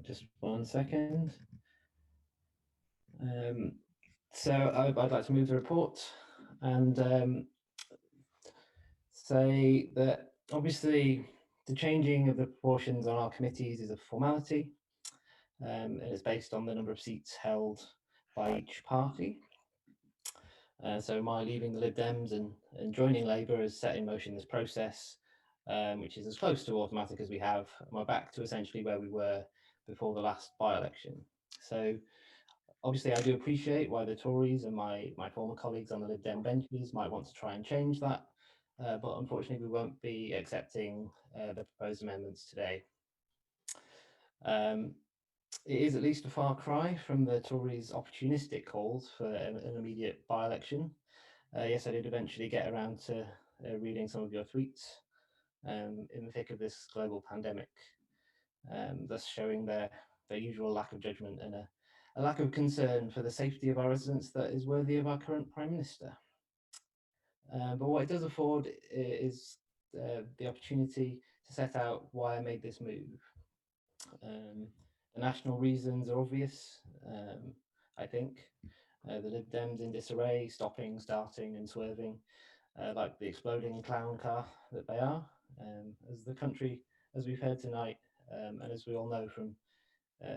Just 1 second. So I'd like to move the report and say that obviously the changing of the proportions on our committees is a formality, and it's based on the number of seats held by each party. So my leaving the Lib Dems and joining Labour has set in motion this process, which is as close to automatic as we have, and we're back to essentially where we were before the last by-election. So obviously I do appreciate why the Tories and my former colleagues on the Lib Dem benches might want to try and change that, but unfortunately we won't be accepting the proposed amendments today. It is at least a far cry from the Tories' opportunistic calls for an immediate by-election. Yes, I did eventually get around to reading some of your tweets in the thick of this global pandemic, thus showing their usual lack of judgment and a lack of concern for the safety of our residents that is worthy of our current Prime Minister. But what it does afford is the opportunity to set out why I made this move. The national reasons are obvious, I think. The Lib Dems in disarray, stopping, starting and swerving, like the exploding clown car that they are, as the country, as we've heard tonight, and as we all know from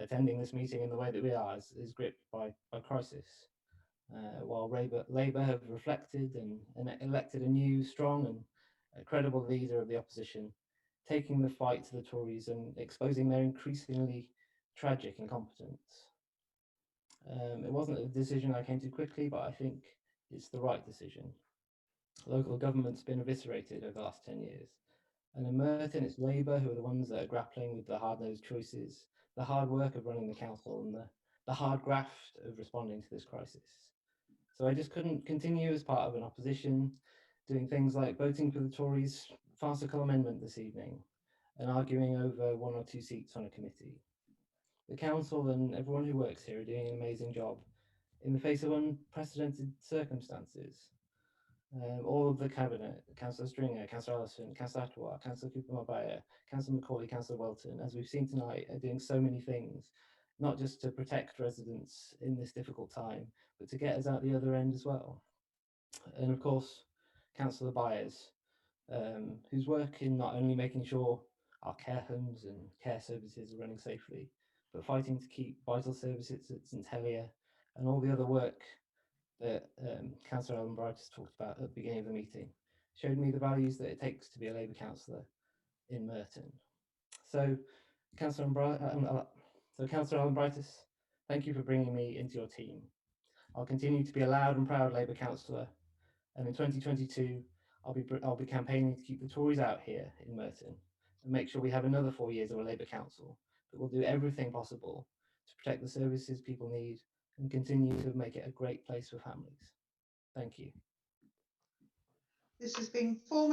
attending this meeting in the way that we are, is gripped by crisis. While Labour have reflected and elected a new, strong and credible leader of the opposition, taking the fight to the Tories and exposing their increasingly tragic incompetence. It wasn't a decision I came to quickly, but I think it's the right decision. Local government's been eviscerated over the last 10 years. And in Merton, it's Labour who are the ones that are grappling with the hard-nosed choices, the hard work of running the council, and the hard graft of responding to this crisis. So I just couldn't continue as part of an opposition, doing things like voting for the Tories' farcical amendment this evening and arguing over 1 or 2 seats on a committee. The council and everyone who works here are doing an amazing job in the face of unprecedented circumstances. All of the cabinet, Councillor Stringer, Councillor Allison, Councillor Atwar, Councillor Cooper Mabaya, Councillor Macaulay, Councillor Welton, as we've seen tonight, are doing so many things, not just to protect residents in this difficult time, but to get us out the other end as well. And of course, Councillor Byers, whose work in not only making sure our care homes and care services are running safely, but fighting to keep vital services at St Helier and all the other work that Councillor Alan Brightis talked about at the beginning of the meeting, showed me the values that it takes to be a Labour councillor in Merton. So, Councillor Alan Brightis, thank you for bringing me into your team. I'll continue to be a loud and proud Labour councillor, and in 2022, I'll be campaigning to keep the Tories out here in Merton and make sure we have another 4 years of a Labour council that will do everything possible to protect the services people need and continue to make it a great place for families. Thank you. This has been formally